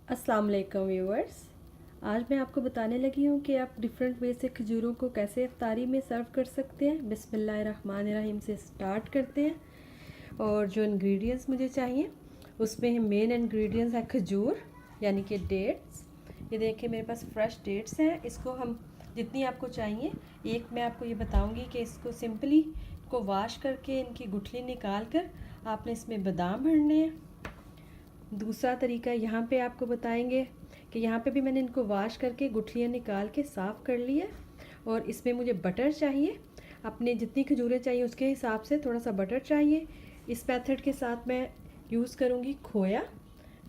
अस्सलाम वालेकुम व्यूअर्स। आज मैं आपको बताने लगी हूँ कि आप डिफरेंट वे से खजूरों को कैसे इफ्तारी में सर्व कर सकते हैं। बिस्मिल्लाहिर्रहमानिर्रहीम से स्टार्ट करते हैं। और जो इंग्रेडिएंट्स मुझे चाहिए उसमें मेन इंग्रेडिएंट्स है खजूर यानी कि डेट्स। ये देखिए मेरे पास फ्रेश डेट्स हैं। इसको हम जितनी आपको चाहिए, एक मैं आपको ये बताऊँगी कि इसको सिंपली को वॉश करके इनकी गुठली निकाल कर आपने इसमें बादाम भरने हैं। दूसरा तरीका यहाँ पे आपको बताएंगे कि यहाँ पे भी मैंने इनको वॉश करके गुठलियाँ निकाल के साफ़ कर लिया। और इसमें मुझे बटर चाहिए, अपने जितनी खजूरें चाहिए उसके हिसाब से थोड़ा सा बटर चाहिए। इस मेथड के साथ मैं यूज़ करूँगी खोया।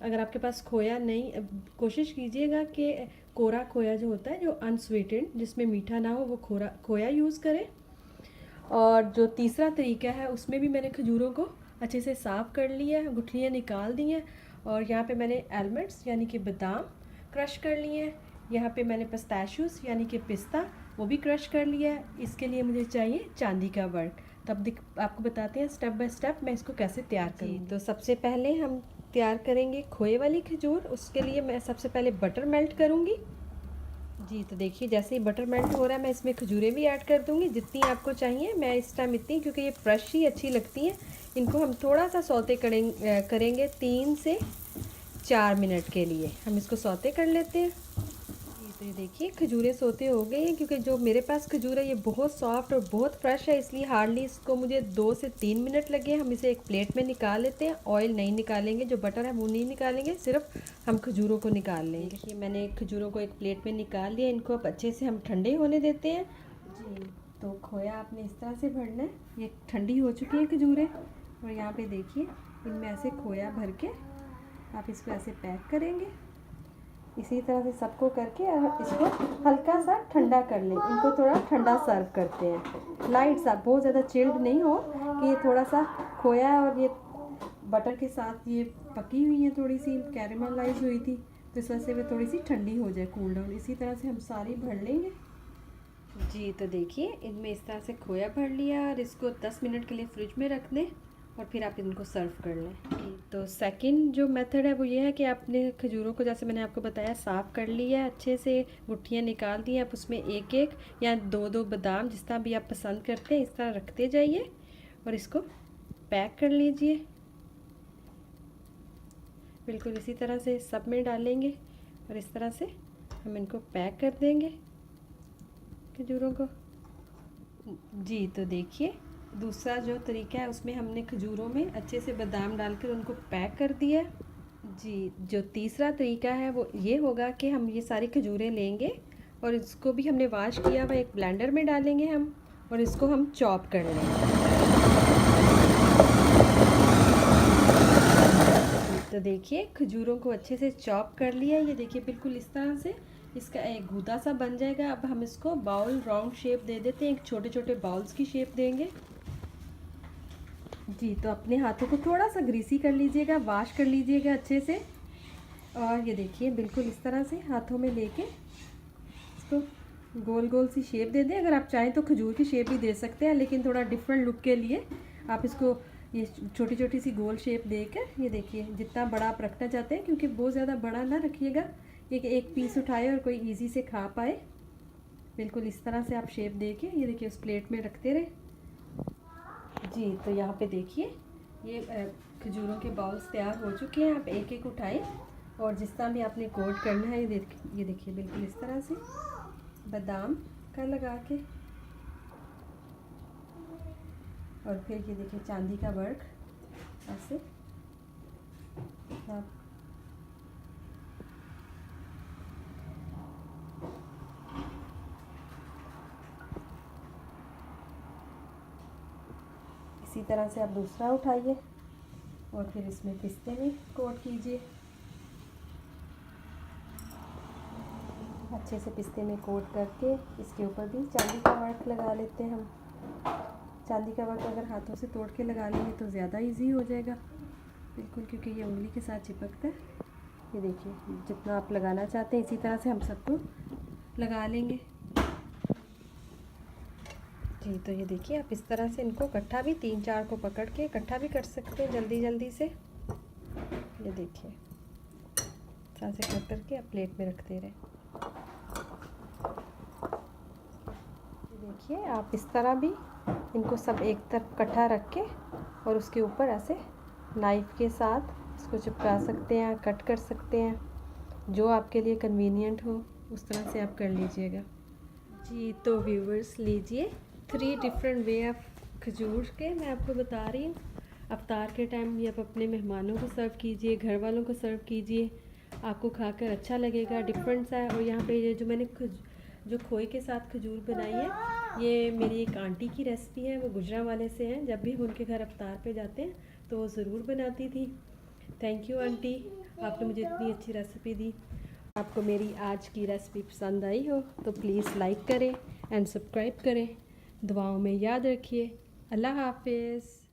अगर आपके पास खोया नहीं, कोशिश कीजिएगा कि कोरा खोया जो होता है, जो अनस्वीटेंड, जिसमें मीठा ना हो, वो खोया यूज़ करें। और जो तीसरा तरीका है उसमें भी मैंने खजूरों को अच्छे से साफ़ कर लिया है, गुठलियाँ निकाल दी हैं। और यहाँ पे मैंने आलमंड्स यानी कि बादाम क्रश कर लिए हैं। यहाँ पे मैंने पिस्ताशियोस यानी कि पिस्ता वो भी क्रश कर लिया है। इसके लिए मुझे चाहिए चांदी का वर्क। तब आपको बताते हैं स्टेप बाय स्टेप मैं इसको कैसे तैयार करूँगी। तो सबसे पहले हम तैयार करेंगे खोए वाली खजूर। उसके लिए मैं सबसे पहले बटर मेल्ट करूँगी। जी तो देखिए जैसे ही बटर मेल्ट हो रहा है मैं इसमें खजूरें भी ऐड कर दूँगी जितनी आपको चाहिए। मैं इस टाइम इतनी, क्योंकि ये फ्रेश ही अच्छी लगती हैं। इनको हम थोड़ा सा सौते करेंगे 3 से 4 मिनट के लिए हम इसको सौते कर लेते हैं। जी तो ये देखिए खजूरें सौते हो गई हैं। क्योंकि जो मेरे पास खजूर है ये बहुत सॉफ्ट और बहुत फ्रेश है, इसलिए हार्डली इसको मुझे 2 से 3 मिनट लगे। हम इसे एक प्लेट में निकाल लेते हैं। ऑयल नहीं निकालेंगे, जो बटर है वो नहीं निकालेंगे, सिर्फ हम खजूरों को निकाल लेंगे। देखिए मैंने खजूरों को एक प्लेट में निकाल लिया। इनको अब अच्छे से हम ठंडे होने देते हैं। जी तो खोया आपने इस तरह से भरना है। ये ठंडी हो चुकी है खजूरें। और यहाँ पे देखिए इनमें ऐसे खोया भर के आप इसको ऐसे पैक करेंगे। इसी तरह से सबको करके और इसको हल्का सा ठंडा कर लें। इनको थोड़ा ठंडा सर्व करते हैं, लाइट सा, बहुत ज़्यादा चिल्ड नहीं हो कि ये थोड़ा सा खोया है और ये बटर के साथ ये पकी हुई है, थोड़ी सी कैरेमलाइज हुई थी, तो इस वजह से वे थोड़ी सी ठंडी हो जाए, कूल डाउन। इसी तरह से हम सारी भर लेंगे। जी तो देखिए इनमें इस तरह से खोया भर लिया और इसको 10 मिनट के लिए फ्रिज में रख दें और फिर आप इनको सर्व कर लें। तो सेकंड जो मेथड है वो ये है कि आपने खजूरों को, जैसे मैंने आपको बताया, साफ़ कर लिया है, अच्छे से गुठलियाँ निकाल दी हैं। आप उसमें एक एक या दो दो बादाम, जिस तरह भी आप पसंद करते हैं, इस तरह रखते जाइए और इसको पैक कर लीजिए। बिल्कुल इसी तरह से सब में डालेंगे और इस तरह से हम इनको पैक कर देंगे खजूरों को। जी तो देखिए दूसरा जो तरीका है उसमें हमने खजूरों में अच्छे से बादाम डालकर उनको पैक कर दिया है। जी जो तीसरा तरीका है वो ये होगा कि हम ये सारी खजूरें लेंगे और इसको भी हमने वॉश किया हुआ एक ब्लेंडर में डालेंगे हम, और इसको हम चॉप कर लेंगे। तो देखिए खजूरों को अच्छे से चॉप कर लिया। ये देखिए बिल्कुल इस तरह से इसका एक गूदा सा बन जाएगा। अब हम इसको बाउल राउंड शेप दे देते हैं, एक छोटे छोटे बाउल्स की शेप देंगे। जी तो अपने हाथों को थोड़ा सा ग्रीसी कर लीजिएगा, वॉश कर लीजिएगा अच्छे से। और ये देखिए बिल्कुल इस तरह से हाथों में लेके इसको गोल गोल सी शेप दे दें। अगर आप चाहें तो खजूर की शेप भी दे सकते हैं, लेकिन थोड़ा डिफरेंट लुक के लिए आप इसको ये छोटी छोटी सी गोल शेप देकर, ये देखिए जितना बड़ा आप रखना चाहते हैं, क्योंकि बहुत ज़्यादा बड़ा ना रखिएगा, एक पीस उठाए और कोई ईजी से खा पाए। बिल्कुल इस तरह से आप शेप दे के ये देखिए उस प्लेट में रखते रहे। जी तो यहाँ पे देखिए ये खजूरों के बाउल्स तैयार हो चुके हैं। आप एक एक उठाएं और जिस तरह भी आपने कोट करना है, ये देखिए बिल्कुल इस तरह से बादाम का लगा के, और फिर ये देखिए चांदी का वर्क ऐसे आप इसी तरह से आप दूसरा उठाइए और फिर इसमें पिस्ते में कोट कीजिए। अच्छे से पिस्ते में कोट करके इसके ऊपर भी चांदी का वर्क लगा लेते हैं हम। चांदी का वर्क अगर हाथों से तोड़ के लगा लेंगे तो ज़्यादा इजी हो जाएगा, बिल्कुल, क्योंकि ये उंगली के साथ चिपकता है। ये देखिए जितना आप लगाना चाहते हैं इसी तरह से हम सबको लगा लेंगे। जी तो ये देखिए आप इस तरह से इनको इकट्ठा भी 3-4 को पकड़ के इकट्ठा भी कर सकते हैं जल्दी जल्दी से। ये देखिए इस तरह से कर करके आप प्लेट में रखते रहें। देखिए आप इस तरह भी इनको सब एक तरफ इकट्ठा रख के और उसके ऊपर ऐसे नाइफ़ के साथ इसको चिपका सकते हैं, कट कर सकते हैं, जो आपके लिए कन्वीनियंट हो उस तरह से आप कर लीजिएगा। जी तो व्यूवर्स लीजिए 3 डिफरेंट वे ऑफ खजूर के मैं आपको बता रही हूँ। अफ्तार के टाइम ये आप अपने मेहमानों को सर्व कीजिए, घर वालों को सर्व कीजिए, आपको खाकर अच्छा लगेगा, डिफरेंट सा है। और यहाँ पे ये जो मैंने जो खोए के साथ खजूर बनाई है, ये मेरी एक आंटी की रेसिपी है, वो गुजरांवाले से हैं। जब भी हम उनके घर अफ्तार पे जाते हैं तो वो ज़रूर बनाती थी। थैंक यू आंटी, आपने मुझे इतनी अच्छी रेसिपी दी। आपको मेरी आज की रेसिपी पसंद आई हो तो प्लीज़ लाइक करें एंड सब्सक्राइब करें। दुआओं में याद रखिए। अल्लाह हाफिज़।